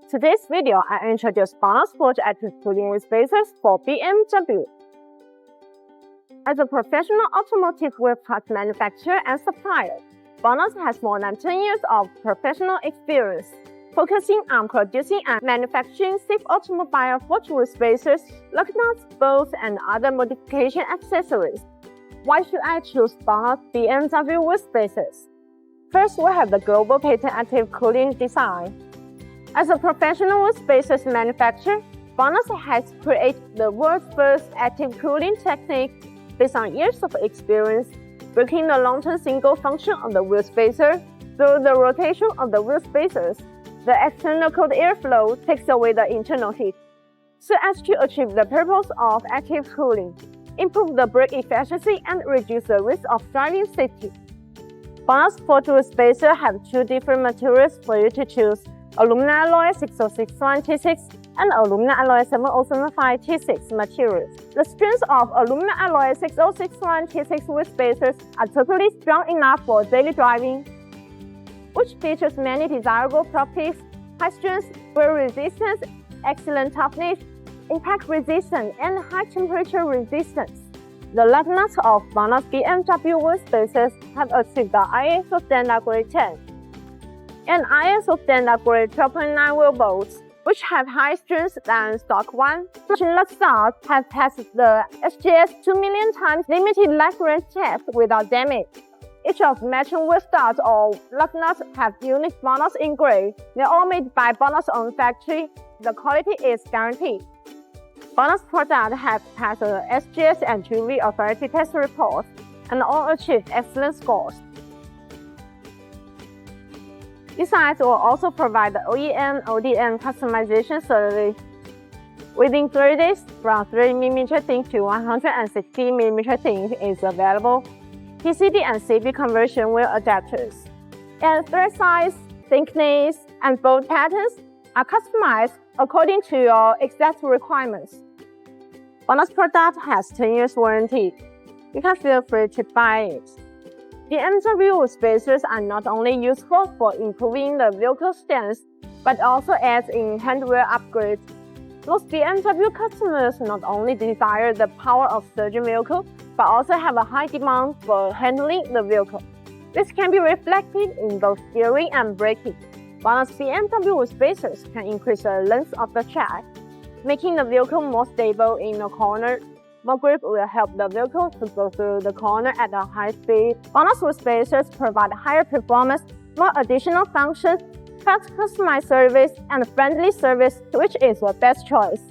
Today's video, I introduce BONOSS active cooling wheel spacers for BMW. As a professional automotive wheel parts manufacturer and supplier, BONOSS has more than 10 years of professional experience, focusing on producing and manufacturing safe automobile foot-wheel spacers, lug nuts, bolts, and other modification accessories. Why should I choose BONOSS BMW wheel spacers? First, we have the global patent active cooling design. As a professional wheel spacers manufacturer, BONOSS has created the world's first active cooling technique based on years of experience, breaking the long-term single function of the wheel spacer through the rotation of the wheel spacers. The external cold airflow takes away the internal heat, so as to achieve the purpose of active cooling, improve the brake efficiency, and reduce the risk of driving safety. BONOSS foot-wheel spacers have two different materials for you to choose: aluminum alloy 6061T6 and aluminum alloy 7075T6 materials. The strength of aluminum alloy 6061T6 wheel spacers are totally strong enough for daily driving, which features many desirable properties: high strength, wear resistance, excellent toughness, impact resistance, and high temperature resistance. The lug nuts of BONOSS BMW wheel spacers have achieved the ISO standard grade 10 and ISO standard grade 12.9 wheel bolts, which have higher strength than stock one. Matching lug studs have passed the SGS 2 million times limited life range test without damage. Each of matching wheel studs or lug nuts have unique BONOSS engraved. They're all made by BONOSS own factory. The quality is guaranteed. BONOSS products have passed the SGS and TUV authority test reports and all achieved excellent scores. Besides, will also provide the OEM ODM customization service. Within 3 days, from 3mm thin to 160mm thin is available. PCD and CB conversion wheel adapters. And thread size, thickness, and bolt patterns are customized according to your exact requirements. BONOSS product has 10 years warranty. You can feel free to buy it. BMW wheel spacers are not only useful for improving the vehicle stance, but also aids in hardware upgrades. Most BMW customers not only desire the power of surging vehicle, but also have a high demand for handling the vehicle. This can be reflected in both steering and braking. BONOSS BMW wheel spacers can increase the length of the track, making the vehicle more stable in a corner. More grip will help the vehicle to go through the corner at a high speed. BONOSS wheel spacers provide higher performance, more additional functions, fast customized service, and friendly service, which is the best choice.